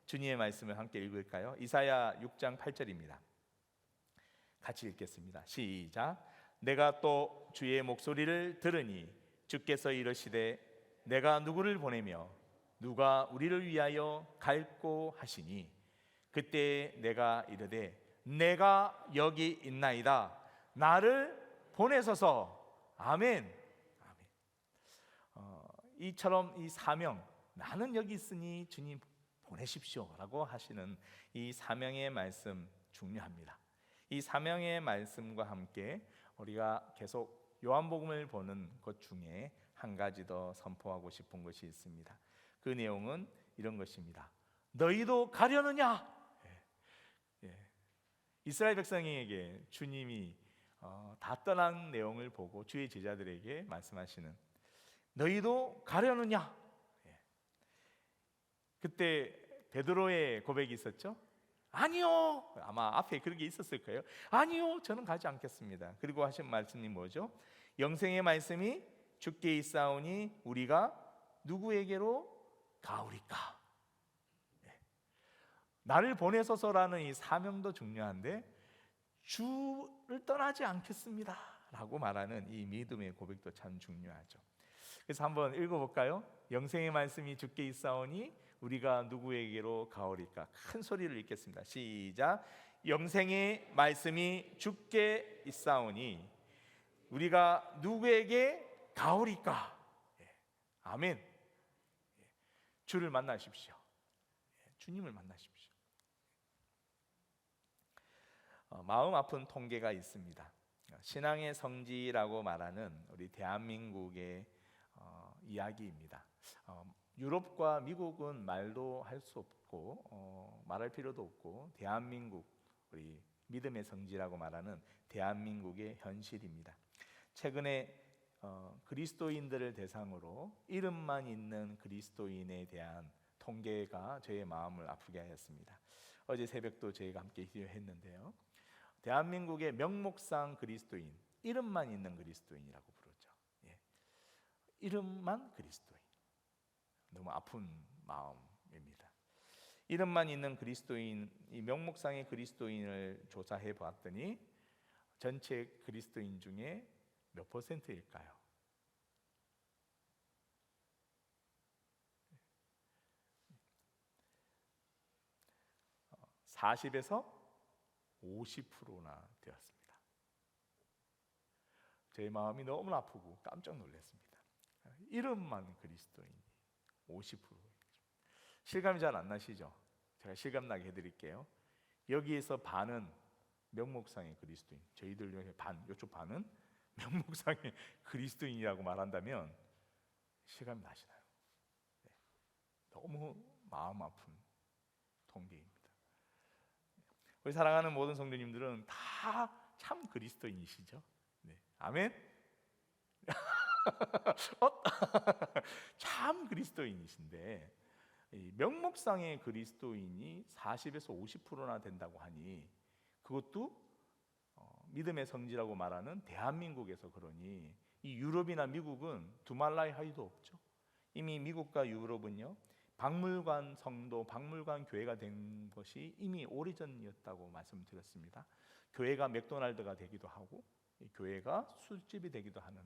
주님의 말씀을 함께 읽을까요? 이사야 6장 8절입니다. 같이 읽겠습니다. 시작. 내가 또 주의 목소리를 들으니 주께서 이르시되 내가 누구를 보내며 누가 우리를 위하여 갈꼬 하시니 그때 내가 이르되 내가 여기 있나이다. 나를 보내소서. 아멘. 아멘. 이처럼 이 사명, 나는 여기 있으니 주님 보내십시오 라고 하시는 이 사명의 말씀 중요합니다. 이 사명의 말씀과 함께 우리가 계속 요한복음을 보는 것 중에 한 가지 더 선포하고 싶은 것이 있습니다. 그 내용은 이런 것입니다. 너희도 가려느냐? 이스라엘 백성에게 주님이 다 떠난 내용을 보고 주의 제자들에게 말씀하시는, 너희도 가려느냐? 그때 베드로의 고백이 있었죠. 아니요. 아마 앞에 그런 게 있었을 거예요. 아니요, 저는 가지 않겠습니다. 그리고 하신 말씀이 뭐죠? 영생의 말씀이 주께 있사오니 우리가 누구에게로 가오리까? 나를 보내소서라는 이 사명도 중요한데 주를 떠나지 않겠습니다 라고 말하는 이 믿음의 고백도 참 중요하죠. 그래서 한번 읽어볼까요? 영생의 말씀이 주께 있사오니 우리가 누구에게로 가오리까? 큰 소리를 읽겠습니다. 시작. 영생의 말씀이 주께 있사오니 우리가 누구에게 가오리까? 아멘. 주를 만나십시오. 주님을 만나십시오. 마음 아픈 통계가 있습니다. 신앙의 성지라고 말하는 우리 대한민국의 이야기입니다. 유럽과 미국은 말도 할 수 없고 말할 필요도 없고, 대한민국, 우리 믿음의 성지라고 말하는 대한민국의 현실입니다. 최근에 그리스도인들을 대상으로 이름만 있는 그리스도인에 대한 통계가 저의 마음을 아프게 하였습니다. 어제 새벽도 저희가 함께 기도했는데요, 대한민국의 명목상 그리스도인, 이름만 있는 그리스도인이라고 부르죠. 이름만 그리스도인, 너무 아픈 마음입니다. 이름만 있는 그리스도인, 이 명목상의 그리스도인을 조사해 보았더니 전체 그리스도인 중에 몇 퍼센트일까요? 40에서 50%나 되었습니다. 제 마음이 너무 아프고 깜짝 놀랐습니다. 이름만 그리스도인이 50%. 실감이 잘 안 나시죠? 제가 실감 나게 해드릴게요. 여기에서 반은 명목상의 그리스도인, 저희들 중에 반, 이쪽 반은 명목상의 그리스도인이라고 말한다면 실감이 나시나요? 너무 마음 아픈 통계입니다. 우리 사랑하는 모든 성도님들은 다 참 그리스도인이시죠? 아멘. 참 그리스도인이신데 명목상의 그리스도인이 40에서 50%나 된다고 하니, 그것도 믿음의 성지라고 말하는 대한민국에서 그러니 이 유럽이나 미국은 두말라이 하이도 없죠. 이미 미국과 유럽은요, 박물관 성도, 박물관 교회가 된 것이 이미 오래전이었다고 말씀드렸습니다. 교회가 맥도날드가 되기도 하고 교회가 술집이 되기도 하는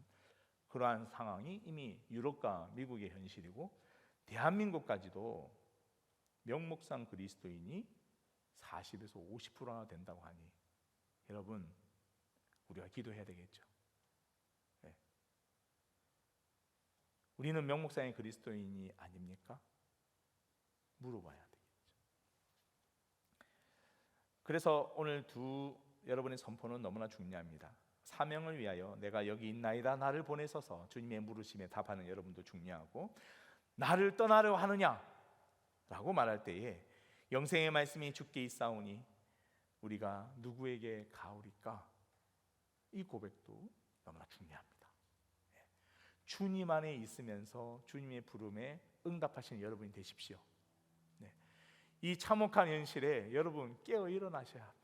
그러한 상황이 이미 유럽과 미국의 현실이고, 대한민국까지도 명목상 그리스도인이 40에서 50%나 된다고 하니 여러분, 우리가 기도해야 되겠죠. 우리는 명목상의 그리스도인이 아닙니까? 물어봐야 되겠죠. 그래서 오늘 여러분의 선포는 너무나 중요합니다. 사명을 위하여 내가 여기 있나이다, 나를 보내소서, 주님의 물으심에 답하는 여러분도 중요하고, 나를 떠나려 하느냐 라고 말할 때에 영생의 말씀이 주께 있사오니 우리가 누구에게 가오리까? 이 고백도 너무나 중요합니다. 주님 안에 있으면서 주님의 부름에 응답하시는 여러분이 되십시오. 이 참혹한 현실에 여러분 깨어 일어나셔야 합니다.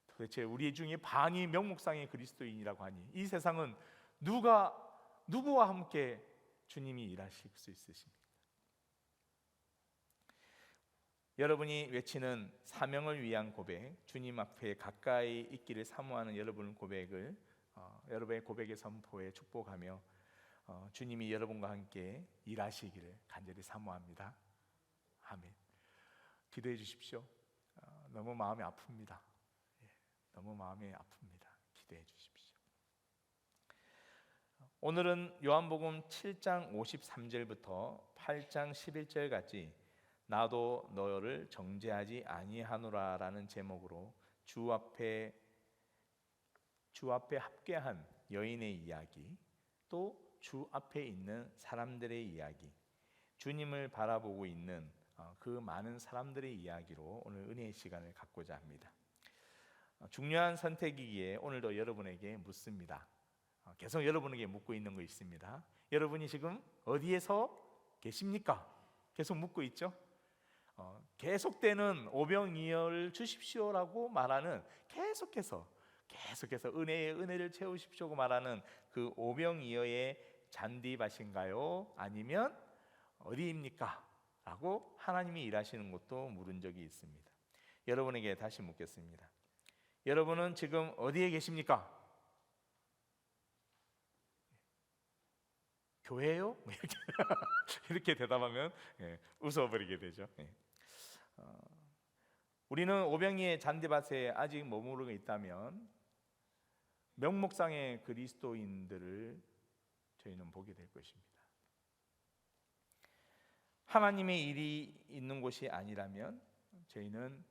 도대체 우리 중에 반이 명목상의 그리스도인이라고 하니 이 세상은 누구와 함께 주님이 일하실 수 있으십니까? 여러분이 외치는 사명을 위한 고백, 주님 앞에 가까이 있기를 사모하는 여러분의 고백을 여러분의 고백의 선포에 축복하며 주님이 여러분과 함께 일하시기를 간절히 사모합니다. 아멘. 기도해 주십시오. 너무 마음이 아픕니다. 너무 마음이 아픕니다. 기도해 주십시오. 오늘은 요한복음 7장 53절부터 8장 11절까지 나도 너를 정죄하지 아니하노라라는 제목으로 주 앞에 합계한 여인의 이야기, 또 주 앞에 있는 사람들의 이야기, 주님을 바라보고 있는 그 많은 사람들의 이야기로 오늘 은혜의 시간을 갖고자 합니다. 중요한 선택이기에 오늘도 여러분에게 묻습니다. 계속 여러분에게 묻고 있는 거 있습니다. 여러분이 지금 어디에서 계십니까? 계속 묻고 있죠. 계속되는 오병이어를 주십시오라고 말하는 계속해서 은혜의 은혜를 채우십시오고 말하는 그 오병이어의 잔디밭인가요? 아니면 어디입니까? 라고 하나님이 일하시는 것도 물은 적이 있습니다. 여러분에게 다시 묻겠습니다. 여러분은 지금 어디에 계십니까? 교회요? 이렇게 대답하면 웃어버리게 되죠. 우리는 오병이의 잔디밭에 아직 머무르고 있다면 명목상의 그리스도인들을 저희는 보게 될 것입니다. 하나님의 일이 있는 곳이 아니라면 저희는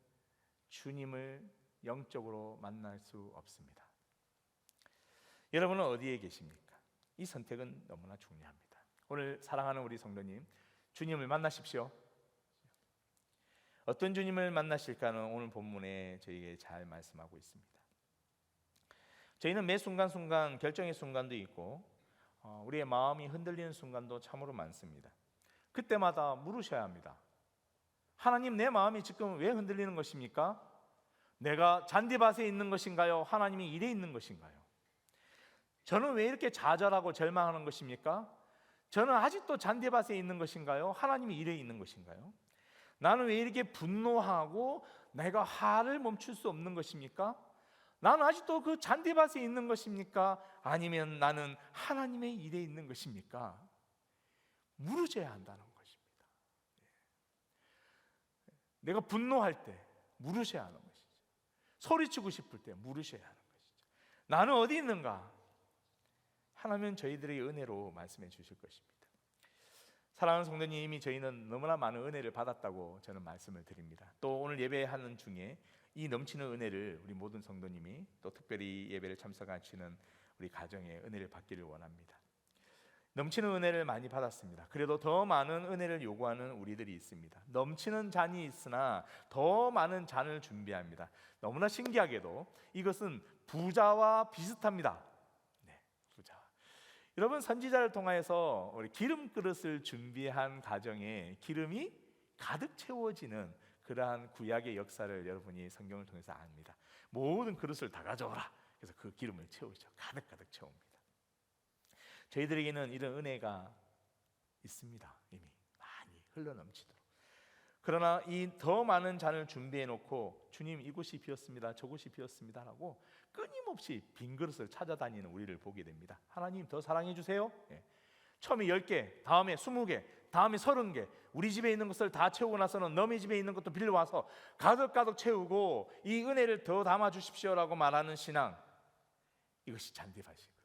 주님을 영적으로 만날 수 없습니다. 여러분은 어디에 계십니까? 이 선택은 너무나 중요합니다. 오늘 사랑하는 우리 성도님, 주님을 만나십시오. 어떤 주님을 만나실까는 오늘 본문에 저희에게 잘 말씀하고 있습니다. 저희는 매 순간순간 결정의 순간도 있고 우리의 마음이 흔들리는 순간도 참으로 많습니다. 그때마다 물으셔야 합니다. 하나님, 내 마음이 지금 왜 흔들리는 것입니까? 내가 잔디밭에 있는 것인가요? 하나님이 일에 있는 것인가요? 저는 왜 이렇게 좌절하고 절망하는 것입니까? 저는 아직도 잔디밭에 있는 것인가요? 하나님이 일에 있는 것인가요? 나는 왜 이렇게 분노하고 내가 화를 멈출 수 없는 것입니까? 나는 아직도 그 잔디밭에 있는 것입니까? 아니면 나는 하나님의 일에 있는 것입니까? 물으셔야 한다는 것입니다. 내가 분노할 때 물으셔야 하는 것이죠. 소리치고 싶을 때 물으셔야 하는 것이죠. 나는 어디 있는가? 하나님은 저희들의 은혜로 말씀해 주실 것입니다. 사랑하는 성도님, 이미 저희는 너무나 많은 은혜를 받았다고 저는 말씀을 드립니다. 또 오늘 예배하는 중에 이 넘치는 은혜를 우리 모든 성도님이, 또 특별히 예배를 참석하시는 우리 가정의 은혜를 받기를 원합니다. 넘치는 은혜를 많이 받았습니다. 그래도 더 많은 은혜를 요구하는 우리들이 있습니다. 넘치는 잔이 있으나 더 많은 잔을 준비합니다. 너무나 신기하게도 이것은 부자와 비슷합니다. 부자. 여러분, 선지자를 통하여서 우리 기름 그릇을 준비한 가정에 기름이 가득 채워지는 그러한 구약의 역사를 여러분이 성경을 통해서 압니다. 모든 그릇을 다 가져오라. 그래서 그 기름을 채우죠. 가득 채웁니다. 저희들에게는 이런 은혜가 있습니다. 이미 많이 흘러넘치도록. 그러나 이 더 많은 잔을 준비해 놓고 주님, 이곳이 비었습니다, 저곳이 비었습니다 라고 끊임없이 빈 그릇을 찾아다니는 우리를 보게 됩니다. 하나님, 더 사랑해 주세요. 처음에 10개, 다음에 20개, 다음에 30개, 우리 집에 있는 것을 다 채우고 나서는 너희 집에 있는 것도 빌려와서 가득 채우고 이 은혜를 더 담아 주십시오라고 말하는 신앙, 이것이 잔디밭이거든요.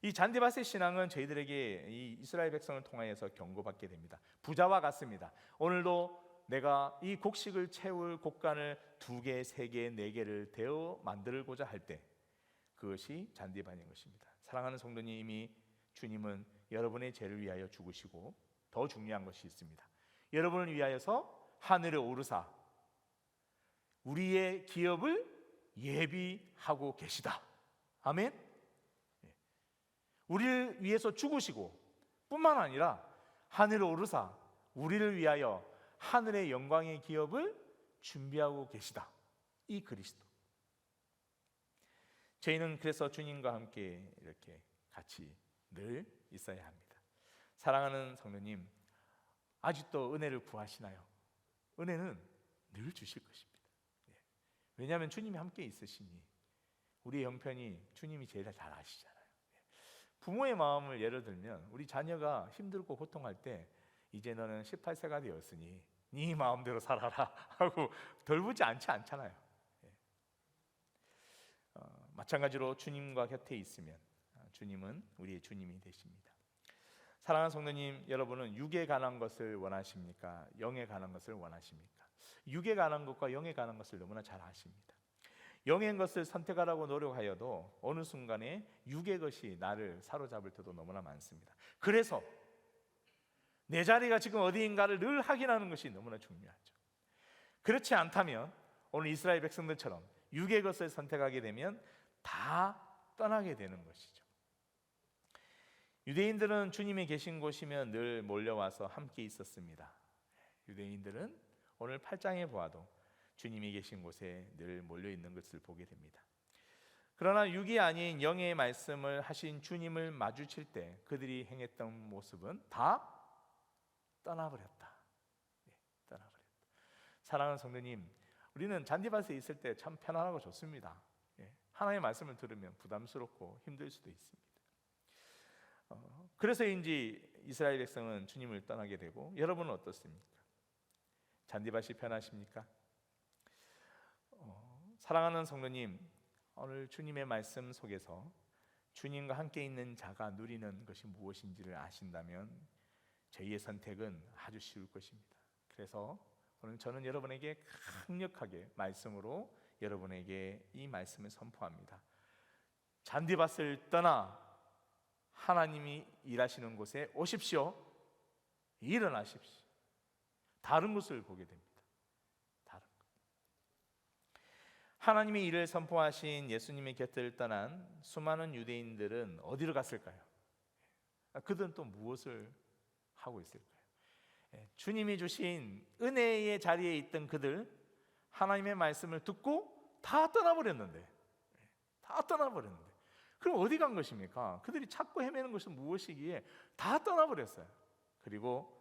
이 잔디밭의 신앙은 저희들에게 이 이스라엘 백성을 통하여서 경고받게 됩니다. 부자와 같습니다. 오늘도 내가 이 곡식을 채울 곡간을 2개, 3개, 4개를 대어 만들고자 할 때 그것이 잔디밭인 것입니다. 사랑하는 성도님이, 주님은 여러분의 죄를 위하여 죽으시고 더 중요한 것이 있습니다. 여러분을 위하여서 하늘에 오르사 우리의 기업을 예비하고 계시다. 아멘. 우리를 위해서 죽으시고 뿐만 아니라 하늘에 오르사 우리를 위하여 하늘의 영광의 기업을 준비하고 계시다. 이 그리스도. 저희는 그래서 주님과 함께 이렇게 같이 늘 있어야 합니다. 사랑하는 성도님, 아직도 은혜를 구하시나요? 은혜는 늘 주실 것입니다. 왜냐하면 주님이 함께 있으시니 우리의 형편이 주님이 제일 잘 아시잖아요. 부모의 마음을 예를 들면 우리 자녀가 힘들고 고통할 때 이제 너는 18세가 되었으니 네 마음대로 살아라 하고 돌보지 않잖아요. 마찬가지로 주님과 곁에 있으면 주님은 우리의 주님이 되십니다. 사랑하는 성도님, 여러분은 육에 관한 것을 원하십니까? 영에 관한 것을 원하십니까? 육에 관한 것과 영에 관한 것을 너무나 잘 아십니다. 영의 것을 선택하라고 노력하여도 어느 순간에 육의 것이 나를 사로잡을 때도 너무나 많습니다. 그래서 내 자리가 지금 어디인가를 늘 확인하는 것이 너무나 중요하죠. 그렇지 않다면 오늘 이스라엘 백성들처럼 육의 것을 선택하게 되면 다 떠나게 되는 것이죠. 유대인들은 주님이 계신 곳이면 늘 몰려와서 함께 있었습니다. 유대인들은 오늘 8장에 보아도 주님이 계신 곳에 늘 몰려있는 것을 보게 됩니다. 그러나 육이 아닌 영의 말씀을 하신 주님을 마주칠 때 그들이 행했던 모습은 다 떠나버렸다. 떠나버렸다. 사랑하는 성도님, 우리는 잔디밭에 있을 때 참 편안하고 좋습니다. 하나님의 말씀을 들으면 부담스럽고 힘들 수도 있습니다. 그래서인지 이스라엘 백성은 주님을 떠나게 되고, 여러분은 어떻습니까? 잔디밭이 편하십니까? 사랑하는 성도님, 오늘 주님의 말씀 속에서 주님과 함께 있는 자가 누리는 것이 무엇인지를 아신다면 저희의 선택은 아주 쉬울 것입니다. 그래서 오늘 저는 여러분에게 강력하게 말씀으로 여러분에게 이 말씀을 선포합니다. 잔디밭을 떠나 하나님이 일하시는 곳에 오십시오. 일어나십시오. 다른 곳을 보게 됩니다. 다른 것. 하나님의 일을 선포하신 예수님의 곁을 떠난 수많은 유대인들은 어디로 갔을까요? 그들은 또 무엇을 하고 있을까요? 주님이 주신 은혜의 자리에 있던 그들, 하나님의 말씀을 듣고 다 떠나버렸는데, 그럼 어디 간 것입니까? 그들이 찾고 헤매는 것은 무엇이기에 다 떠나버렸어요. 그리고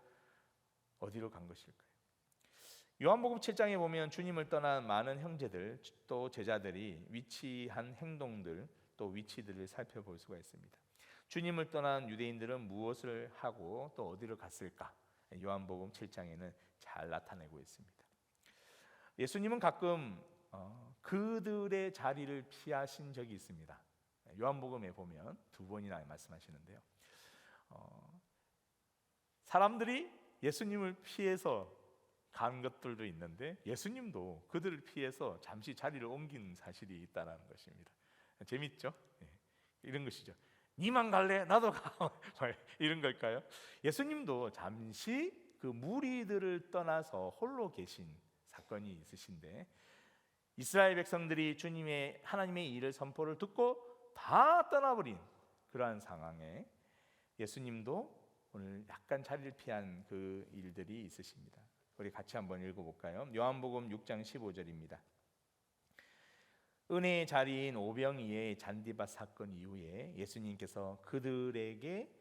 어디로 간 것일까요? 요한복음 7장에 보면 주님을 떠난 많은 형제들 또 제자들이 위치한 행동들 또 위치들을 살펴볼 수가 있습니다. 주님을 떠난 유대인들은 무엇을 하고 또 어디로 갔을까? 요한복음 7장에는 잘 나타내고 있습니다. 예수님은 가끔 그들의 자리를 피하신 적이 있습니다. 요한복음에 보면 2번이나 말씀하시는데요. 사람들이 예수님을 피해서 간 것들도 있는데 예수님도 그들을 피해서 잠시 자리를 옮긴 사실이 있다는 것입니다. 재밌죠? 이런 것이죠. 니만 갈래? 나도 가. 이런 걸까요? 예수님도 잠시 그 무리들을 떠나서 홀로 계신 사건이 있으신데, 이스라엘 백성들이 주님의 하나님의 일을 선포를 듣고 다 떠나버린 그러한 상황에 예수님도 오늘 약간 자리를 피한 그 일들이 있으십니다. 우리 같이 한번 읽어볼까요? 요한복음 6장 15절입니다. 은혜의 자리인 오병이의 잔디밭 사건 이후에 예수님께서 그들에게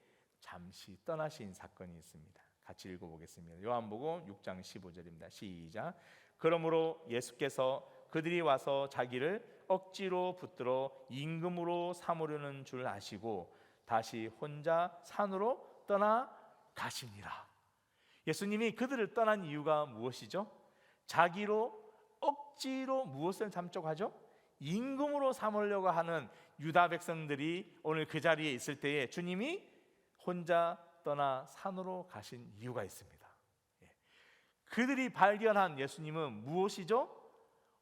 잠시 떠나신 사건이 있습니다. 같이 읽어보겠습니다. 요한복음 6장 15절입니다. 시작. 그러므로 예수께서 그들이 와서 자기를 억지로 붙들어 임금으로 삼으려는 줄 아시고 다시 혼자 산으로 떠나가시니라. 예수님이 그들을 떠난 이유가 무엇이죠? 자기로 억지로 무엇을 삼자고 하죠? 임금으로 삼으려고 하는 유다 백성들이 오늘 그 자리에 있을 때에 주님이 혼자 떠나 산으로 가신 이유가 있습니다. 그들이 발견한 예수님은 무엇이죠?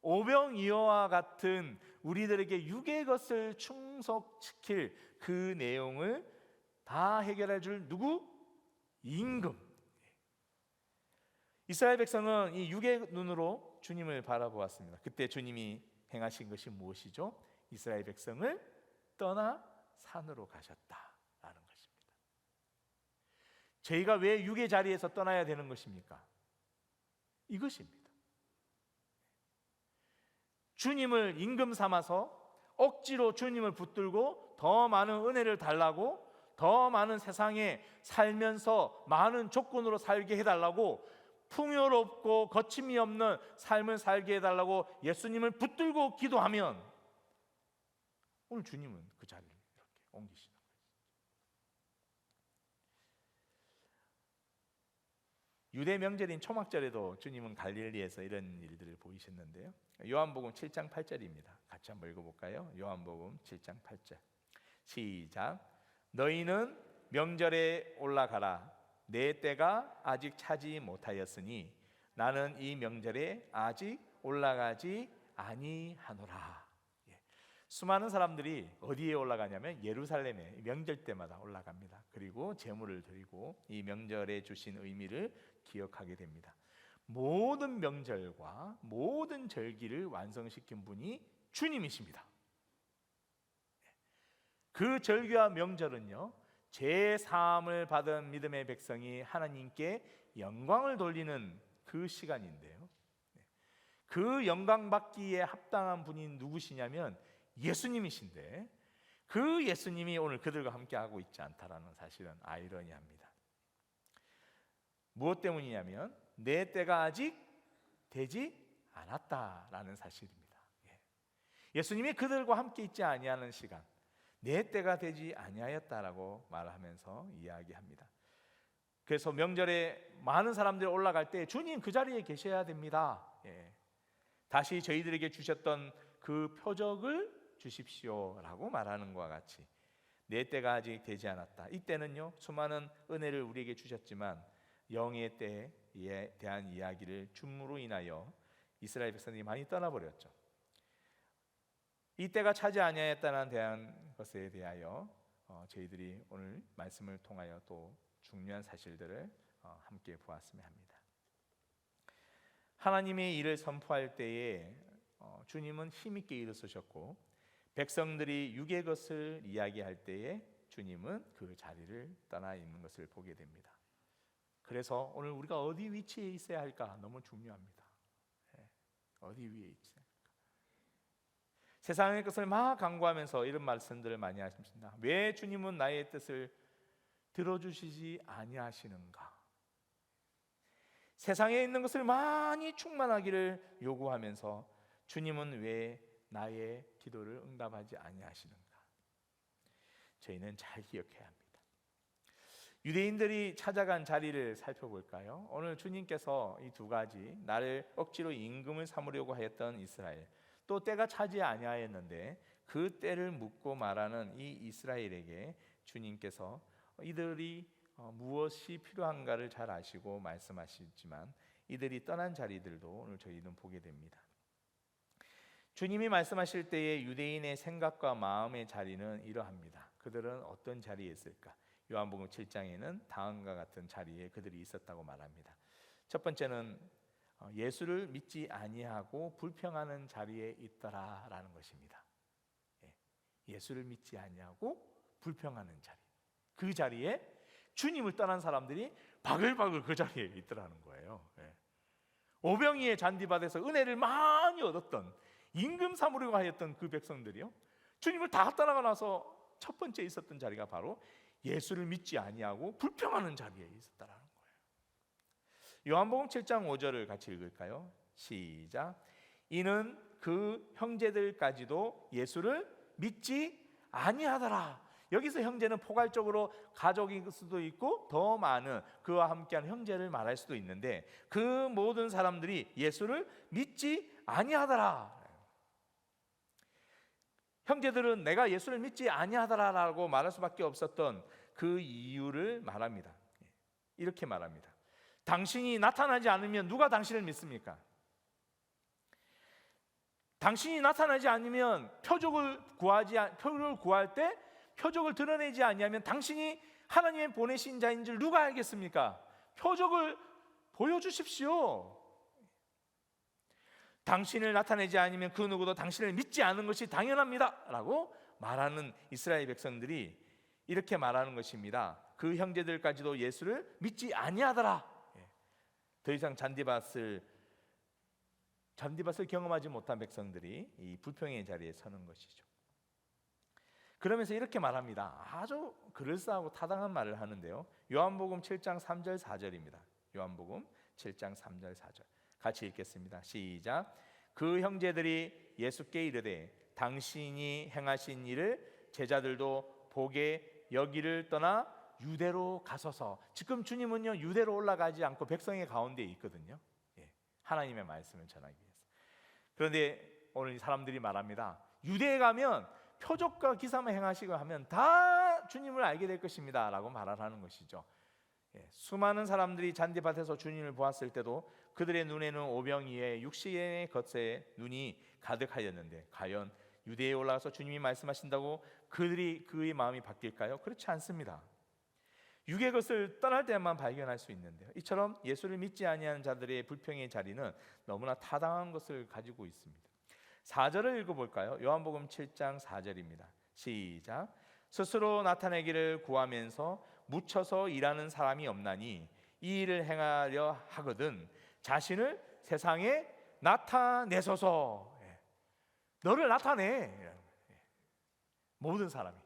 오병이어와 같은 우리들에게 육의 것을 충족시킬 그 내용을 다 해결해 줄 누구? 임금. 이스라엘 백성은 이 육의 눈으로 주님을 바라보았습니다. 그때 주님이 행하신 것이 무엇이죠? 이스라엘 백성을 떠나 산으로 가셨다라는 것입니다. 저희가 왜 육의 자리에서 떠나야 되는 것입니까? 이것입니다. 주님을 임금 삼아서 억지로 주님을 붙들고 더 많은 은혜를 달라고 더 많은 세상에 살면서 많은 조건으로 살게 해달라고, 풍요롭고 거침이 없는 삶을 살게 해달라고 예수님을 붙들고 기도하면 오늘 주님은 그 자리를 이렇게 옮기시는 거예요. 유대 명절인 초막절에도 주님은 갈릴리에서 이런 일들을 보이셨는데요. 요한복음 7장 8절입니다. 같이 한번 읽어볼까요? 요한복음 7장 8절 시작. 너희는 명절에 올라가라. 내 때가 아직 차지 못하였으니 나는 이 명절에 아직 올라가지 아니하노라. 수많은 사람들이 어디에 올라가냐면 예루살렘에 명절 때마다 올라갑니다. 그리고 제물을 드리고 이 명절에 주신 의미를 기억하게 됩니다. 모든 명절과 모든 절기를 완성시킨 분이 주님이십니다. 그 절기와 명절은요, 죄 사함을 받은 믿음의 백성이 하나님께 영광을 돌리는 그 시간인데요, 그 영광 받기에 합당한 분이 누구시냐면 예수님이신데, 그 예수님이 오늘 그들과 함께하고 있지 않다라는 사실은 아이러니합니다. 무엇 때문이냐면 내 때가 아직 되지 않았다라는 사실입니다. 예수님이 그들과 함께 있지 아니하는 시간, 내 때가 되지 아니하였다라고 말하면서 이야기합니다. 그래서 명절에 많은 사람들이 올라갈 때 주님 그 자리에 계셔야 됩니다. 다시 저희들에게 주셨던 그 표적을 주십시오라고 말하는 것과 같이 내 때가 아직 되지 않았다. 이때는요, 수많은 은혜를 우리에게 주셨지만 영의 때에 대한 이야기를 줌으로 인하여 이스라엘 백성들이 많이 떠나버렸죠. 이 때가 차지 아니하였다는 대한 것에 대하여 저희들이 오늘 말씀을 통하여 또 중요한 사실들을 함께 보았으면 합니다. 하나님의 일을 선포할 때에 주님은 힘있게 일어서셨고, 백성들이 육의 것을 이야기할 때에 주님은 그 자리를 떠나 있는 것을 보게 됩니다. 그래서 오늘 우리가 어디 위치에 있어야 할까 너무 중요합니다. 어디 위에 있어야 할까? 세상의 것을 막 강구하면서 이런 말씀들을 많이 하십니다. 왜 주님은 나의 뜻을 들어주시지 아니하시는가? 세상에 있는 것을 많이 충만하기를 요구하면서 주님은 왜 나의 기도를 응답하지 아니하시는가? 저희는 잘 기억해야 합니다. 유대인들이 찾아간 자리를 살펴볼까요? 오늘 주님께서 이 두 가지, 나를 억지로 임금을 삼으려고 하였던 이스라엘, 또 때가 차지 아니하였는데 그 때를 묻고 말하는 이 이스라엘에게 주님께서 이들이 무엇이 필요한가를 잘 아시고 말씀하시지만 이들이 떠난 자리들도 오늘 저희는 보게 됩니다. 주님이 말씀하실 때에 유대인의 생각과 마음의 자리는 이러합니다. 그들은 어떤 자리에 있을까? 요한복음 7장에는 다음과 같은 자리에 그들이 있었다고 말합니다. 첫 번째는 예수를 믿지 아니하고 불평하는 자리에 있더라라는 것입니다. 예수를 믿지 아니하고 불평하는 자리, 그 자리에 주님을 떠난 사람들이 바글바글 그 자리에 있더라는 거예요. 오병이의 잔디밭에서 은혜를 많이 얻었던, 임금 삼으려고 하였던 그 백성들이요, 주님을 다 떠나가 나서 첫 번째 있었던 자리가 바로 예수를 믿지 아니하고 불평하는 자리에 있었다라는 거예요. 요한복음 7장 5절을 같이 읽을까요? 시작. 이는 그 형제들까지도 예수를 믿지 아니하더라. 여기서 형제는 포괄적으로 가족일 수도 있고 더 많은 그와 함께하는 형제를 말할 수도 있는데, 그 모든 사람들이 예수를 믿지 아니하더라. 형제들은 내가 예수를 믿지 아니하더라라고 말할 수밖에 없었던 그 이유를 말합니다. 이렇게 말합니다. 당신이 나타나지 않으면 누가 당신을 믿습니까? 당신이 나타나지 않으면 표적을 구할 때 표적을 드러내지 아니하면 당신이 하나님의 보내신 자인 줄 누가 알겠습니까? 표적을 보여주십시오. 당신을 나타내지 않으면 그 누구도 당신을 믿지 않은 것이 당연합니다 라고 말하는 이스라엘 백성들이 이렇게 말하는 것입니다. 그 형제들까지도 예수를 믿지 아니하더라. 더 이상 잔디밭을 경험하지 못한 백성들이 이 불평의 자리에 서는 것이죠. 그러면서 이렇게 말합니다. 아주 그럴싸하고 타당한 말을 하는데요. 요한복음 7장 3절 4절입니다. 요한복음 7장 3절 4절 같이 읽겠습니다. 시작. 그 형제들이 예수께 이르되 당신이 행하신 일을 제자들도 보게 여기를 떠나 유대로 가소서. 지금 주님은요 유대로 올라가지 않고 백성의 가운데에 있거든요. 하나님의 말씀을 전하기 위해서. 그런데 오늘 이 사람들이 말합니다. 유대에 가면 표적과 기사만 행하시고 하면 다 주님을 알게 될 것입니다 라고 말을 하는 것이죠. 수많은 사람들이 잔디밭에서 주님을 보았을 때도 그들의 눈에는 오병이의 육신의 것에 눈이 가득하였는데 과연 유대에 올라가서 주님이 말씀하신다고 그의 마음이 바뀔까요? 그렇지 않습니다. 육의 것을 떠날 때만 발견할 수 있는데요. 이처럼 예수를 믿지 아니하는 자들의 불평의 자리는 너무나 타당한 것을 가지고 있습니다. 4절을 읽어볼까요? 요한복음 7장 4절입니다. 시작. 스스로 나타내기를 구하면서 묻혀서 일하는 사람이 없나니 이 일을 행하려 하거든 자신을 세상에 나타내소서. 너를 나타내. 모든 사람이.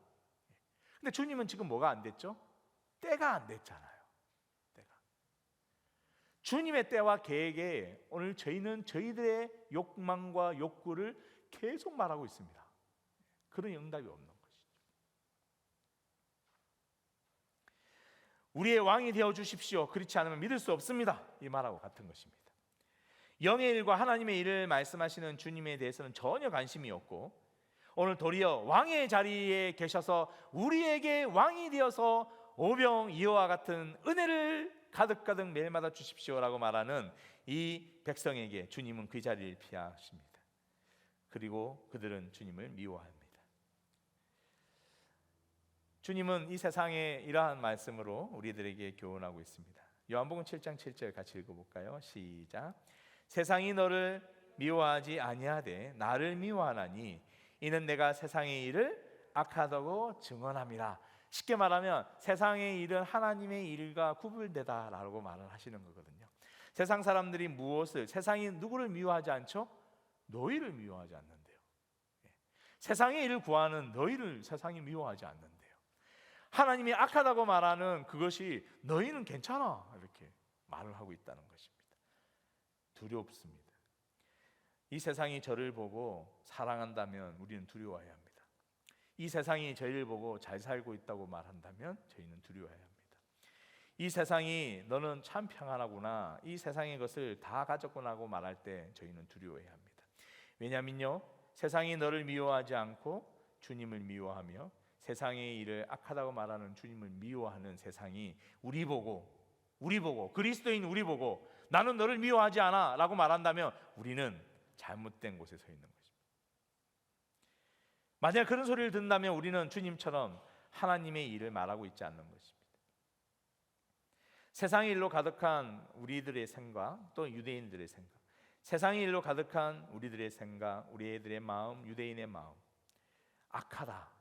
근데 주님은 지금 뭐가 안 됐죠? 때가 안 됐잖아요. 때가. 주님의 때와 계획에 오늘 저희는 저희들의 욕망과 욕구를 계속 말하고 있습니다. 그런 응답이 없는 것이죠. 우리의 왕이 되어 주십시오. 그렇지 않으면 믿을 수 없습니다. 이 말하고 같은 것입니다. 영의 일과 하나님의 일을 말씀하시는 주님에 대해서는 전혀 관심이 없고 오늘 도리어 왕의 자리에 계셔서 우리에게 왕이 되어서 오병이어와 같은 은혜를 가득가득 매일마다 주십시오라고 말하는 이 백성에게 주님은 그 자리를 피하십니다. 그리고 그들은 주님을 미워합니다. 주님은 이 세상에 이러한 말씀으로 우리들에게 교훈하고 있습니다. 요한복음 7장 7절 같이 읽어볼까요? 시작. 세상이 너를 미워하지 아니하되 나를 미워하나니 이는 내가 세상의 일을 악하다고 증언함이라. 쉽게 말하면 세상의 일은 하나님의 일과 구분되다라고 말을 하시는 거거든요. 세상 사람들이 무엇을, 세상이 누구를 미워하지 않죠? 너희를 미워하지 않는데요. 세상의 일을 구하는 너희를 세상이 미워하지 않는데요. 하나님이 악하다고 말하는 그것이 너희는 괜찮아 이렇게 말을 하고 있다는 것입니다. 두렵습니다. 이 세상이 저를 보고 사랑한다면 우리는 두려워해야 합니다. 이 세상이 저희를 보고 잘 살고 있다고 말한다면 저희는 두려워해야 합니다. 이 세상이 너는 참 평안하구나, 이 세상의 것을 다 가졌구나 하고 말할 때 저희는 두려워해야 합니다. 왜냐하면요, 세상이 너를 미워하지 않고 주님을 미워하며 세상의 일을 악하다고 말하는 주님을 미워하는 세상이 우리 보고 그리스도인 우리 보고 나는 너를 미워하지 않아 라고 말한다면 우리는 잘못된 곳에 서 있는 것입니다. 만약 그런 소리를 듣는다면 우리는 주님처럼 하나님의 일을 말하고 있지 않는 것입니다. 세상의 일로 가득한 우리들의 생각, 또 유대인들의 생각, 세상의 일로 가득한 우리들의 생각, 우리들의 마음, 유대인의 마음, 악하다,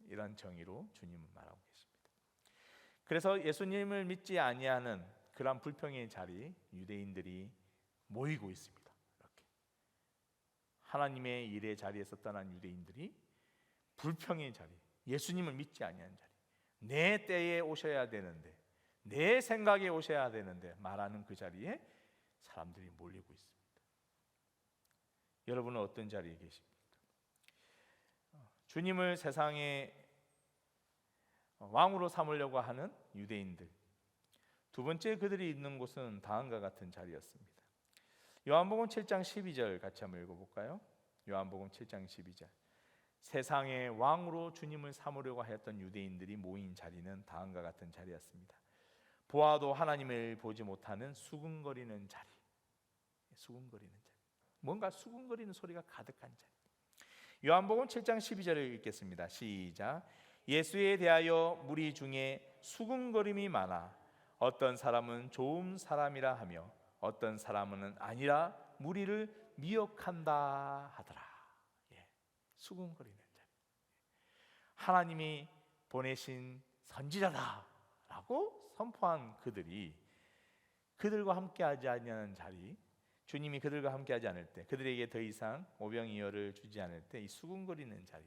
이런 정의로 주님은 말하고 계십니다. 그래서 예수님을 믿지 아니하는 그런 불평의 자리, 유대인들이 모이고 있습니다. 이렇게 하나님의 일의 자리에서 떠난 유대인들이 불평의 자리, 예수님을 믿지 아니하는 자리, 내 때에 오셔야 되는데, 내 생각에 오셔야 되는데 말하는 그 자리에 사람들이 몰리고 있습니다. 여러분은 어떤 자리에 계십니까? 주님을 세상의 왕으로 삼으려고 하는 유대인들, 두 번째 그들이 있는 곳은 다음과 같은 자리였습니다. 요한복음 7장 12절 같이 한번 읽어볼까요? 요한복음 7장 12절. 세상의 왕으로 주님을 삼으려고 하였던 유대인들이 모인 자리는 다음과 같은 자리였습니다. 보아도 하나님을 보지 못하는 수군거리는 자리, 수군거리는 자리, 뭔가 수군거리는 소리가 가득한 자리. 요한복음 7장 12절을 읽겠습니다. 시작. 예수에 대하여 무리 중에 수군거림이 많아 어떤 사람은 좋은 사람이라 하며 어떤 사람은 아니라 무리를 미혹한다 하더라. 수군거리는 자리. 하나님이 보내신 선지자다라고 선포한 그들이 그들과 함께하지 않는 자리, 주님이 그들과 함께하지 않을 때, 그들에게 더 이상 오병이어를 주지 않을 때 이 수군거리는 자리.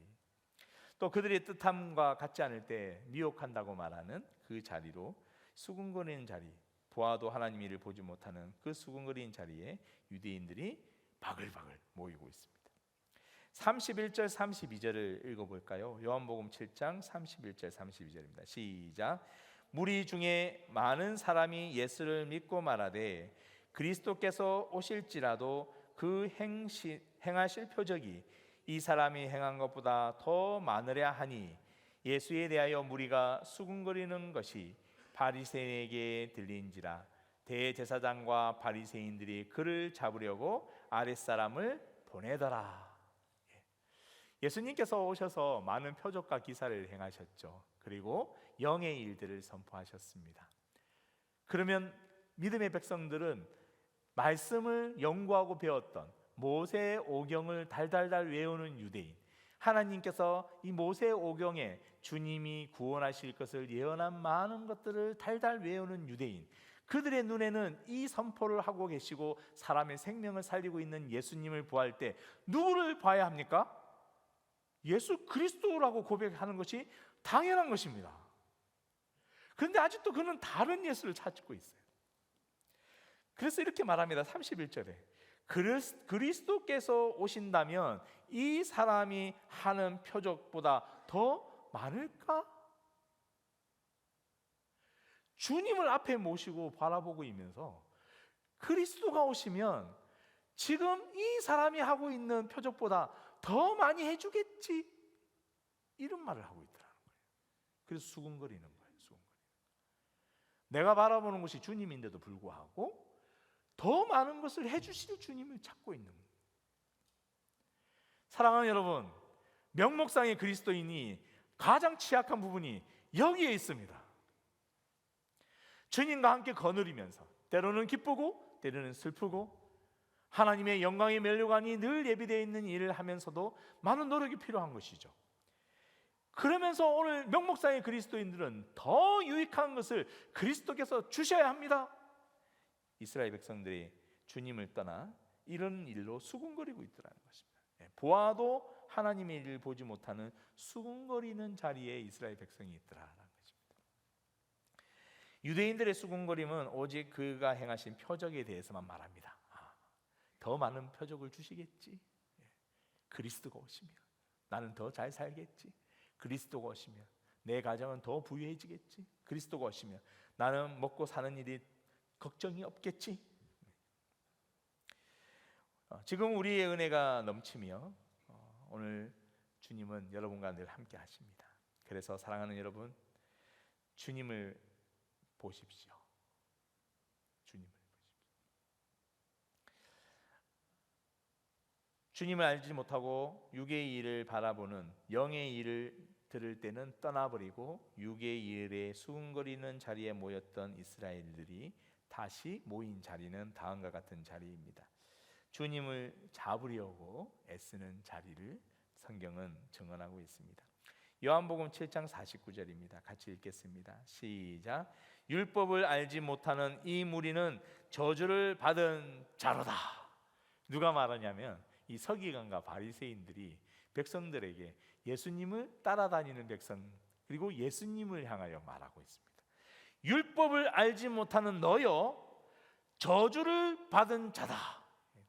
또 그들의 뜻함과 같지 않을 때 미혹한다고 말하는 그 자리로 수군거리는 자리, 보아도 하나님 일을 보지 못하는 그 수군거리는 자리에 유대인들이 바글바글 모이고 있습니다. 31절 32절을 읽어볼까요? 요한복음 7장 31절 32절입니다. 시작. 무리 중에 많은 사람이 예수를 믿고 말하되 그리스도께서 오실지라도 그 행하실 표적이 이 사람이 행한 것보다 더 많으랴 하니 예수에 대하여 무리가 수군거리는 것이 바리새인에게 들린지라. 대제사장과 바리새인들이 그를 잡으려고 아랫사람을 보내더라. 예수님께서 오셔서 많은 표적과 기사를 행하셨죠. 그리고 영의 일들을 선포하셨습니다. 그러면 믿음의 백성들은 말씀을 연구하고 배웠던 모세의 오경을 달달달 외우는 유대인, 하나님께서 이 모세의 오경에 주님이 구원하실 것을 예언한 많은 것들을 달달 외우는 유대인, 그들의 눈에는 이 선포를 하고 계시고 사람의 생명을 살리고 있는 예수님을 보할 때 누구를 봐야 합니까? 예수 그리스도라고 고백하는 것이 당연한 것입니다. 그런데 아직도 그는 다른 예수를 찾고 있어요. 그래서 이렇게 말합니다. 31절에 그리스도께서 오신다면 이 사람이 하는 표적보다 더 많을까? 주님을 앞에 모시고 바라보고 있면서 그리스도가 오시면 지금 이 사람이 하고 있는 표적보다 더 많이 해주겠지, 이런 말을 하고 있더라는 거예요. 그래서 수군거리는 거예요. 내가 바라보는 것이 주님인데도 불구하고 더 많은 것을 해주실 주님을 찾고 있는 거예요. 사랑하는 여러분, 명목상의 그리스도인이 가장 취약한 부분이 여기에 있습니다. 주님과 함께 거느리면서 때로는 기쁘고 때로는 슬프고 하나님의 영광의 면류관이 늘 예비되어 있는 일을 하면서도 많은 노력이 필요한 것이죠. 그러면서 오늘 명목상의 그리스도인들은 더 유익한 것을 그리스도께서 주셔야 합니다. 이스라엘 백성들이 주님을 떠나 이런 일로 수군거리고 있더라는 것입니다. 보아도 하나님의 일을 보지 못하는 수군거리는 자리에 이스라엘 백성이 있더라라는 것입니다. 유대인들의 수군거림은 오직 그가 행하신 표적에 대해서만 말합니다. 더 많은 표적을 주시겠지, 그리스도가 오시면 나는 더 잘 살겠지, 그리스도가 오시면 내 가정은 더 부유해지겠지, 그리스도가 오시면 나는 먹고 사는 일이 걱정이 없겠지. 지금 우리의 은혜가 넘치며 오늘 주님은 여러분과 늘 함께 하십니다. 그래서 사랑하는 여러분, 주님을 보십시오. 주님을 보십시오. 주님을 알지 못하고 육의 일을 바라보는 영의 일을 들을 때는 떠나버리고 육의 일에 수군거리는 자리에 모였던 이스라엘들이 다시 모인 자리는 다음과 같은 자리입니다. 주님을 잡으려고 애쓰는 자리를 성경은 증언하고 있습니다. 요한복음 7장 49절입니다. 같이 읽겠습니다. 시작. 율법을 알지 못하는 이 무리는 저주를 받은 자로다. 누가 말하냐면 이 서기관과 바리새인들이 백성들에게 예수님을 따라다니는 백성 그리고 예수님을 향하여 말하고 있습니다. 율법을 알지 못하는 너여 저주를 받은 자다.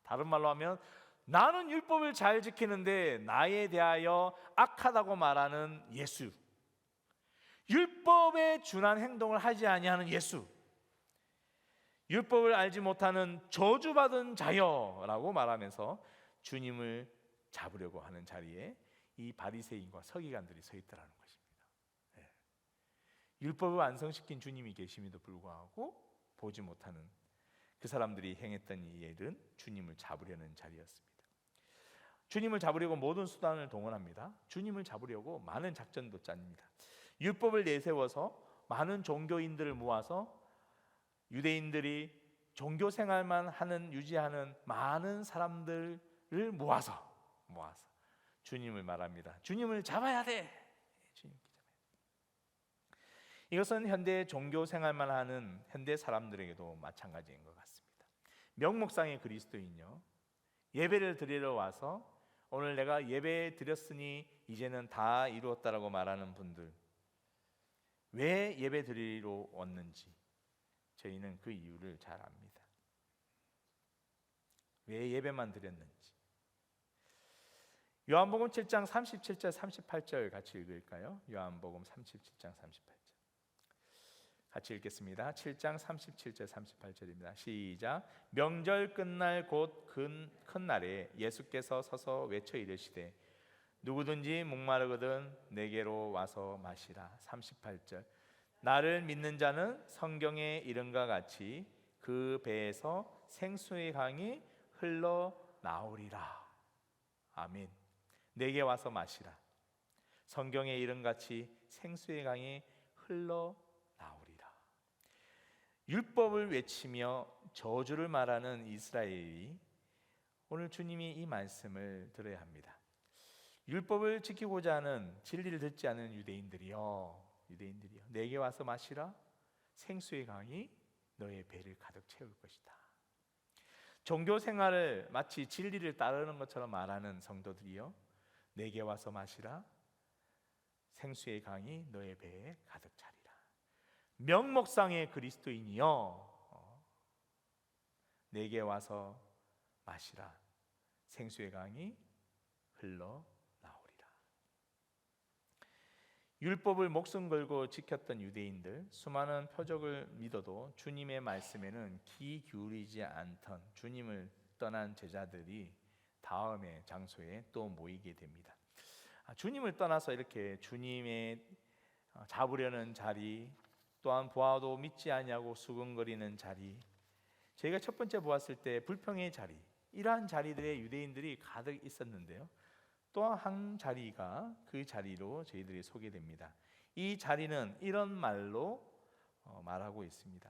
다른 말로 하면 나는 율법을 잘 지키는데 나에 대하여 악하다고 말하는 예수, 율법에 준한 행동을 하지 아니하는 예수, 율법을 알지 못하는 저주받은 자여라고 말하면서 주님을 잡으려고 하는 자리에 이 바리새인과 서기관들이 서 있다는 것입니다. 율법을 완성시킨 주님이 계심에도 불구하고 보지 못하는 그 사람들이 행했던 이 일은 주님을 잡으려는 자리였습니다. 주님을 잡으려고 모든 수단을 동원합니다. 주님을 잡으려고 많은 작전도 짭니다. 율법을 내세워서 많은 종교인들을 모아서 유대인들이 종교 생활만 유지하는 많은 사람들을 모아서 주님을 말합니다. 주님을 잡아야 돼. 이것은 현대 종교 생활만 하는 현대 사람들에게도 마찬가지인 것 같습니다. 명목상의 그리스도인요, 예배를 드리러 와서 오늘 내가 예배 드렸으니 이제는 다 이루었다라고 말하는 분들, 왜 예배 드리러 왔는지 저희는 그 이유를 잘 압니다. 왜 예배만 드렸는지. 요한복음 7장 37절 38절 같이 읽을까요? 요한복음 37장 38절 같이 읽겠습니다. 7장 37절 38절입니다. 시작. 명절 끝날 곧 큰 날에 예수께서 서서 외쳐 이르시되 누구든지 목마르거든 내게로 와서 마시라. 38절. 나를 믿는 자는 성경에 이른과 같이 그 배에서 생수의 강이 흘러나오리라. 아멘. 내게 와서 마시라. 성경에 이른같이 생수의 강이 흘러나오리라. 율법을 외치며 저주를 말하는 이스라엘이 오늘 주님이 이 말씀을 들어야 합니다. 율법을 지키고자 하는, 진리를 듣지 않은 유대인들이요 내게 와서 마시라. 생수의 강이 너의 배를 가득 채울 것이다. 종교 생활을 마치 진리를 따르는 것처럼 말하는 성도들이요 내게 와서 마시라. 생수의 강이 너의 배에 가득 차리라. 명목상의 그리스도인이여 내게 와서 마시라. 생수의 강이 흘러나오리라. 율법을 목숨 걸고 지켰던 유대인들, 수많은 표적을 믿어도 주님의 말씀에는 귀 기울이지 않던 주님을 떠난 제자들이 다음의 장소에 또 모이게 됩니다. 주님을 떠나서 이렇게 주님의 잡으려는 자리, 또한 보아도 믿지 아니하고 수근거리는 자리, 저희가 첫 번째 보았을 때 불평의 자리, 이러한 자리들에 유대인들이 가득 있었는데요, 또 한 자리가 그 자리로 저희들이 소개됩니다. 이 자리는 이런 말로 말하고 있습니다.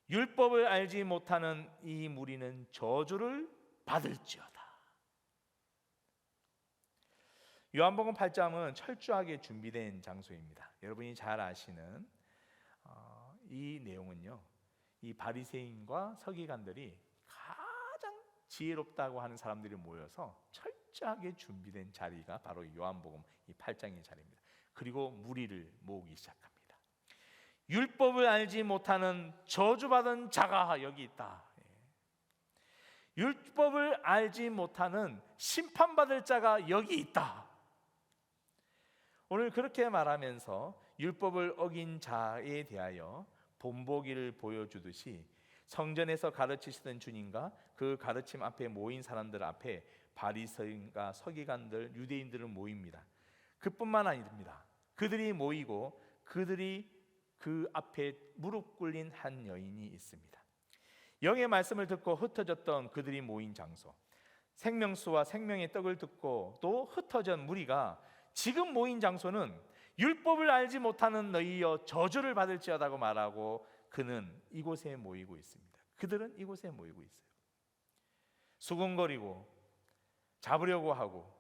율법을 알지 못하는 이 무리는 저주를 받을지어다. 요한복음 8장은 철저하게 준비된 장소입니다. 여러분이 잘 아시는 이 내용은요, 이 바리새인과 서기관들이 가장 지혜롭다고 하는 사람들이 모여서 철저하게 준비된 자리가 바로 요한복음 이 8장의 자리입니다. 그리고 무리를 모으기 시작합니다. 율법을 알지 못하는 저주받은 자가 여기 있다. 율법을 알지 못하는 심판받을 자가 여기 있다. 오늘 그렇게 말하면서 율법을 어긴 자에 대하여 본보기를 보여주듯이 성전에서 가르치시던 주님과 그 가르침 앞에 모인 사람들 앞에 바리새인과 서기관들, 유대인들은 모입니다. 그뿐만 아닙니다. 그들이 모이고 그들이 그 앞에 무릎 꿇린 한 여인이 있습니다. 영의 말씀을 듣고 흩어졌던 그들이 모인 장소, 생명수와 생명의 떡을 듣고 또 흩어진 무리가 지금 모인 장소는 율법을 알지 못하는 너희여 저주를 받을지어다고 말하고 그는 이곳에 모이고 있습니다. 그들은 이곳에 모이고 있어요. 수군거리고 잡으려고 하고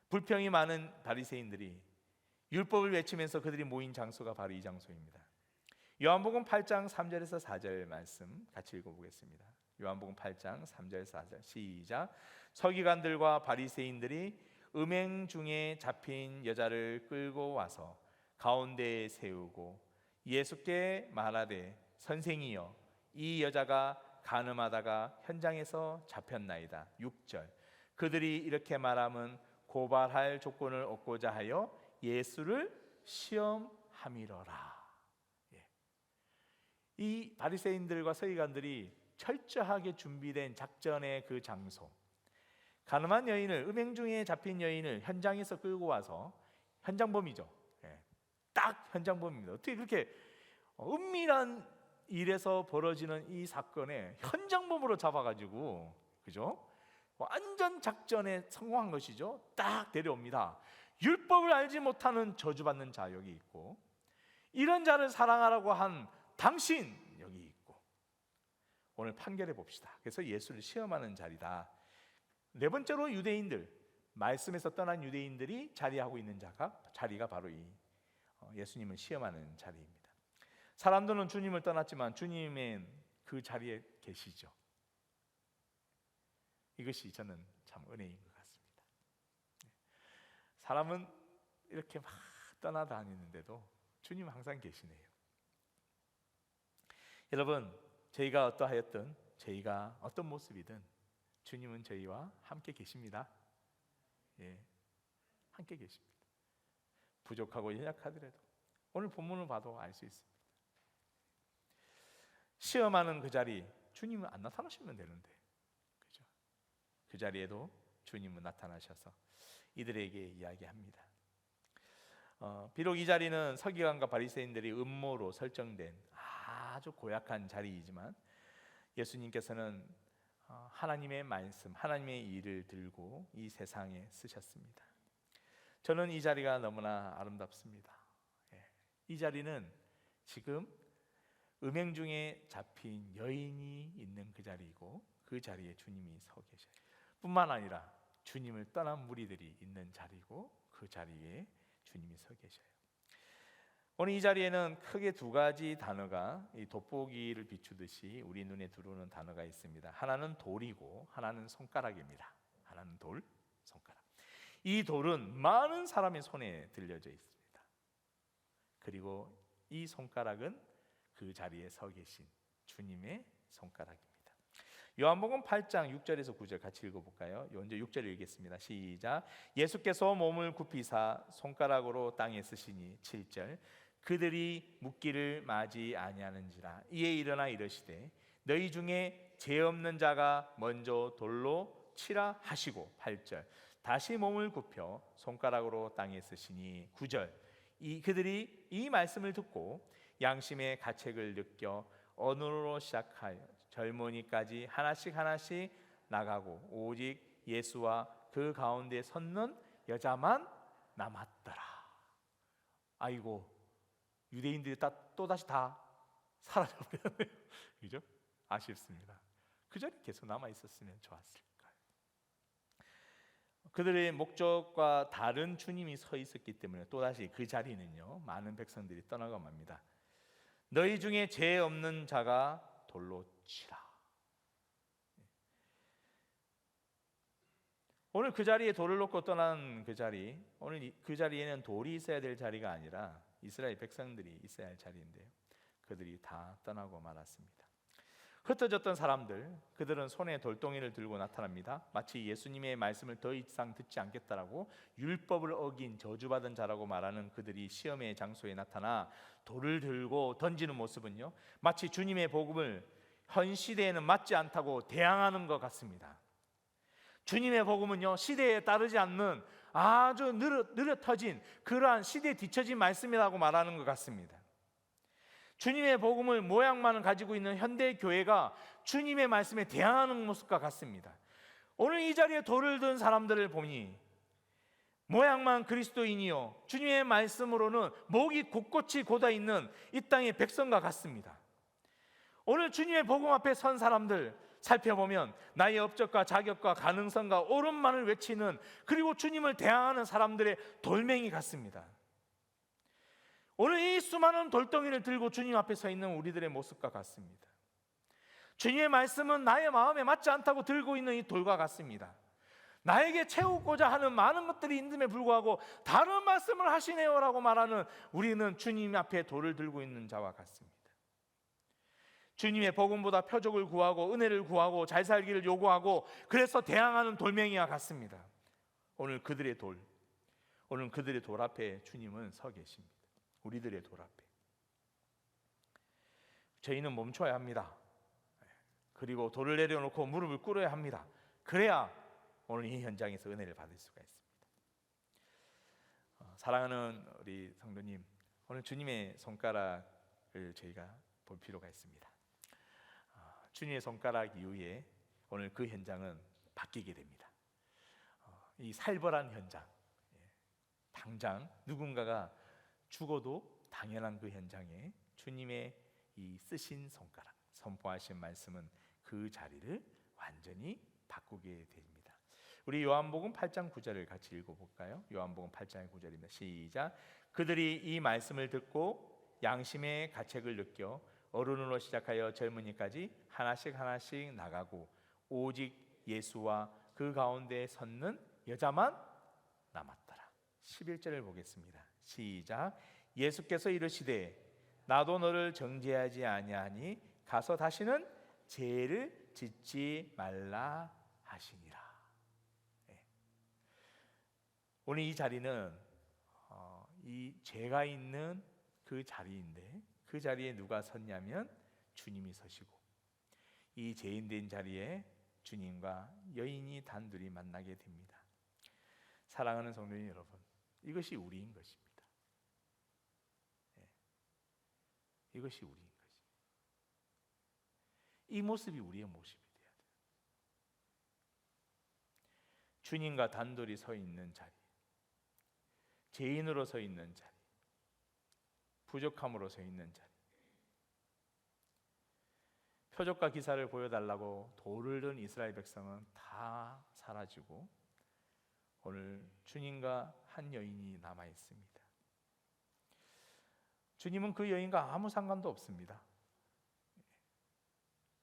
불평이 많은 바리새인들이 율법을 외치면서 그들이 모인 장소가 바로 이 장소입니다. 요한복음 8장 3절에서 4절 말씀 같이 읽어보겠습니다. 요한복음 8장 3절 4절 시작. 서기관들과 바리새인들이 음행 중에 잡힌 여자를 끌고 와서 가운데에 세우고 예수께 말하되 선생이여 이 여자가 간음하다가 현장에서 잡혔나이다. 6절. 그들이 이렇게 말함은 고발할 조건을 얻고자 하여 예수를 시험함이로라. 이 바리새인들과 서기관들이 철저하게 준비된 작전의 그 장소, 간음한 여인을, 음행 중에 잡힌 여인을 현장에서 끌고 와서, 현장범이죠. 딱 현장범입니다. 어떻게 그렇게 은밀한 일에서 벌어지는 이 사건에 현장범으로 잡아가지고, 그죠? 완전 작전에 성공한 것이죠. 딱 데려옵니다. 율법을 알지 못하는 저주받는 자 여기 있고, 이런 자를 사랑하라고 한 당신 여기 있고, 오늘 판결해 봅시다. 그래서 예수를 시험하는 자리다. 네 번째로 유대인들, 말씀에서 떠난 유대인들이 자리하고 있는 자리가 바로 이 예수님을 시험하는 자리입니다. 사람들은 주님을 떠났지만 주님은 그 자리에 계시죠. 이것이 저는 참 은혜인 것 같습니다. 사람은 이렇게 막 떠나다니는데도 주님은 항상 계시네요. 여러분, 저희가 어떠하였든 저희가 어떤 모습이든 주님은 저희와 함께 계십니다. 예, 함께 계십니다. 부족하고 연약하더라도 오늘 본문을 봐도 알 수 있습니다. 시험하는 그 자리 주님은 안 나타나시면 되는데, 그죠? 그 자리에도 주님은 나타나셔서 이들에게 이야기합니다. 비록 이 자리는 서기관과 바리새인들이 음모로 설정된 아주 고약한 자리이지만 예수님께서는 하나님의 말씀, 하나님의 일을 들고 이 세상에 쓰셨습니다. 저는 이 자리가 너무나 아름답습니다. 이 자리는 지금 음행 중에 잡힌 여인이 있는 그 자리이고 그 자리에 주님이 서 계셔요. 뿐만 아니라 주님을 떠난 무리들이 있는 자리고 그 자리에 주님이 서 계셔요. 오늘 이 자리에는 크게 두 가지 단어가 이 돋보기를 비추듯이 우리 눈에 들어오는 단어가 있습니다. 하나는 돌이고 하나는 손가락입니다. 하나는 돌, 손가락. 이 돌은 많은 사람의 손에 들려져 있습니다. 그리고 이 손가락은 그 자리에 서 계신 주님의 손가락입니다. 요한복음 8장 6절에서 9절 같이 읽어볼까요? 먼저 6절 읽겠습니다. 시작. 예수께서 몸을 굽히사 손가락으로 땅에 쓰시니 7절. 그들이 묻기를 마지 아니하는지라. 이에 일어나 이르시되 너희 중에 죄 없는 자가 먼저 돌로 치라 하시고 8절. 다시 몸을 굽혀 손가락으로 땅에 쓰시니 9절. 그들이 이 말씀을 듣고 양심의 가책을 느껴 어느로 시작하여 젊은이까지 하나씩 하나씩 나가고 오직 예수와 그 가운데 섰는 여자만 남았더라. 아이고, 유대인들이 또다시 다 사라져버렸네요. 그죠? 아쉽습니다. 그 자리에 계속 남아있었으면 좋았을까요? 그들의 목적과 다른 주님이 서 있었기 때문에 또다시 그 자리는요, 많은 백성들이 떠나고 맙니다. 너희 중에 죄 없는 자가 돌로 치라. 오늘 그 자리에 돌을 놓고 떠난 그 자리, 오늘 그 자리에는 돌이 있어야 될 자리가 아니라 이스라엘 백성들이 있어야 할 자리인데요, 그들이 다 떠나고 말았습니다. 흩어졌던 사람들, 그들은 손에 돌덩이를 들고 나타납니다. 마치 예수님의 말씀을 더 이상 듣지 않겠다라고 율법을 어긴 저주받은 자라고 말하는 그들이 시험의 장소에 나타나 돌을 들고 던지는 모습은요, 마치 주님의 복음을 현 시대에는 맞지 않다고 대항하는 것 같습니다. 주님의 복음은요, 시대에 따르지 않는 아주 느려터진 그러한 시대에 뒤처진 말씀이라고 말하는 것 같습니다. 주님의 복음을 모양만을 가지고 있는 현대 교회가 주님의 말씀에 대항하는 모습과 같습니다. 오늘 이 자리에 돌을 든 사람들을 보니 모양만 그리스도인이요 주님의 말씀으로는 목이 곳곳이 곧아 있는 이 땅의 백성과 같습니다. 오늘 주님의 복음 앞에 선 사람들 살펴보면 나의 업적과 자격과 가능성과 옳음만을 외치는, 그리고 주님을 대항하는 사람들의 돌멩이 같습니다. 오늘 이 수많은 돌덩이를 들고 주님 앞에 서 있는 우리들의 모습과 같습니다. 주님의 말씀은 나의 마음에 맞지 않다고 들고 있는 이 돌과 같습니다. 나에게 채우고자 하는 많은 것들이 있음에 불구하고 다른 말씀을 하시네요라고 말하는 우리는 주님 앞에 돌을 들고 있는 자와 같습니다. 주님의 복음보다 표적을 구하고 은혜를 구하고 잘 살기를 요구하고 그래서 대항하는 돌멩이와 같습니다. 오늘 그들의 돌 앞에 주님은 서 계십니다. 우리들의 돌 앞에 저희는 멈춰야 합니다. 그리고 돌을 내려놓고 무릎을 꿇어야 합니다. 그래야 오늘 이 현장에서 은혜를 받을 수가 있습니다. 사랑하는 우리 성도님, 오늘 주님의 손가락을 저희가 볼 필요가 있습니다. 주님의 손가락 이후에 오늘 그 현장은 바뀌게 됩니다. 이 살벌한 현장, 당장 누군가가 죽어도 당연한 그 현장에 주님의 이 쓰신 손가락, 선포하신 말씀은 그 자리를 완전히 바꾸게 됩니다. 우리 요한복음 8장 9절을 같이 읽어볼까요? 요한복음 8장 9절입니다. 시작. 그들이 이 말씀을 듣고 양심의 가책을 느껴 어른으로 시작하여 젊은이까지 하나씩 하나씩 나가고 오직 예수와 그 가운데 섰는 여자만 남았더라. 11절을 보겠습니다. 시작. 예수께서 이르시되 나도 너를 정죄하지 아니하니 가서 다시는 죄를 짓지 말라 하시니라. 네. 오늘 이 자리는 이 죄가 있는 그 자리인데 그 자리에 누가 섰냐면 주님이 서시고 이 죄인된 자리에 주님과 여인이 단둘이 만나게 됩니다. 사랑하는 성도님 여러분, 이것이 우리인 것입니다. 네. 이것이 우리인 것입니다. 이 모습이 우리의 모습이 돼야 돼요. 주님과 단둘이 서 있는 자리, 죄인으로 서 있는 자리, 부족함으로 서 있는 자리, 표적과 기사를 보여달라고 돌을 든 이스라엘 백성은 다 사라지고 오늘 주님과 한 여인이 남아 있습니다. 주님은 그 여인과 아무 상관도 없습니다.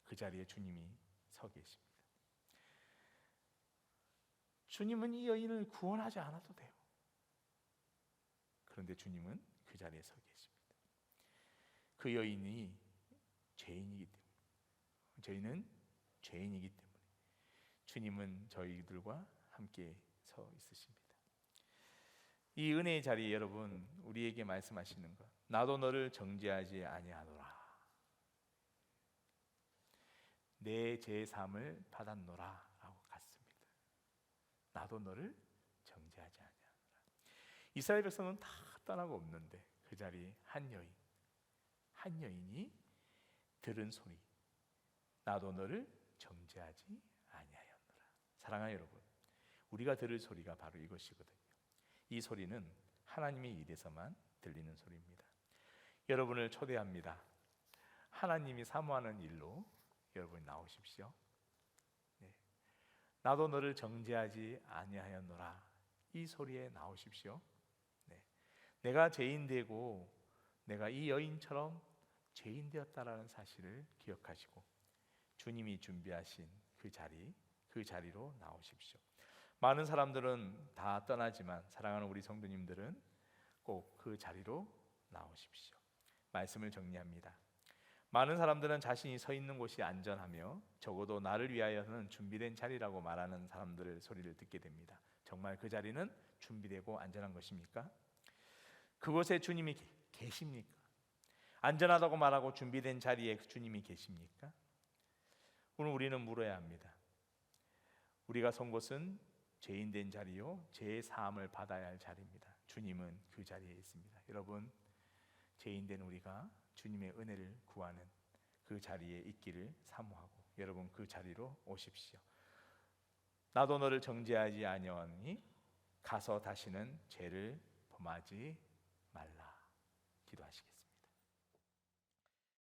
그 자리에 주님이 서 계십니다. 주님은 이 여인을 구원하지 않아도 돼요. 그런데 주님은 그 자리에 서 계십니다. 그 여인이 죄인이기 때문에, 저희는 죄인이기 때문에 주님은 저희들과 함께 서 있으십니다. 이 은혜의 자리에 여러분 우리에게 말씀하시는 것, 나도 너를 정죄하지 아니하노라, 내 죄 사함을 받았노라 라고 갔습니다. 나도 너를 정죄하지 아니하노라. 이스라엘 백성은 다 떠나고 없는데 그 자리에 한 여인이 들은 소리, 나도 너를 정죄하지 아니하였노라. 사랑하는 여러분, 우리가 들을 소리가 바로 이것이거든요. 이 소리는 하나님의 입에서만 들리는 소리입니다. 여러분을 초대합니다. 하나님이 사모하는 일로 여러분이 나오십시오. 네. 나도 너를 정죄하지 아니하였노라, 이 소리에 나오십시오. 네. 내가 죄인되고 내가 이 여인처럼 죄인되었다라는 사실을 기억하시고 주님이 준비하신 그 자리로 나오십시오. 많은 사람들은 다 떠나지만 사랑하는 우리 성도님들은 꼭 그 자리로 나오십시오. 말씀을 정리합니다. 많은 사람들은 자신이 서 있는 곳이 안전하며 적어도 나를 위하여는 준비된 자리라고 말하는 사람들의 소리를 듣게 됩니다. 정말 그 자리는 준비되고 안전한 것입니까? 그곳에 주님이 계십니까? 안전하다고 말하고 준비된 자리에 주님이 계십니까? 오늘 우리는 물어야 합니다. 우리가 선 곳은 죄인된 자리요, 죄의 사함을 받아야 할 자리입니다. 주님은 그 자리에 있습니다. 여러분, 죄인된 우리가 주님의 은혜를 구하는 그 자리에 있기를 사모하고 여러분 그 자리로 오십시오. 나도 너를 정죄하지 아니하니 가서 다시는 죄를 범하지 말라. 기도하시겠습니다.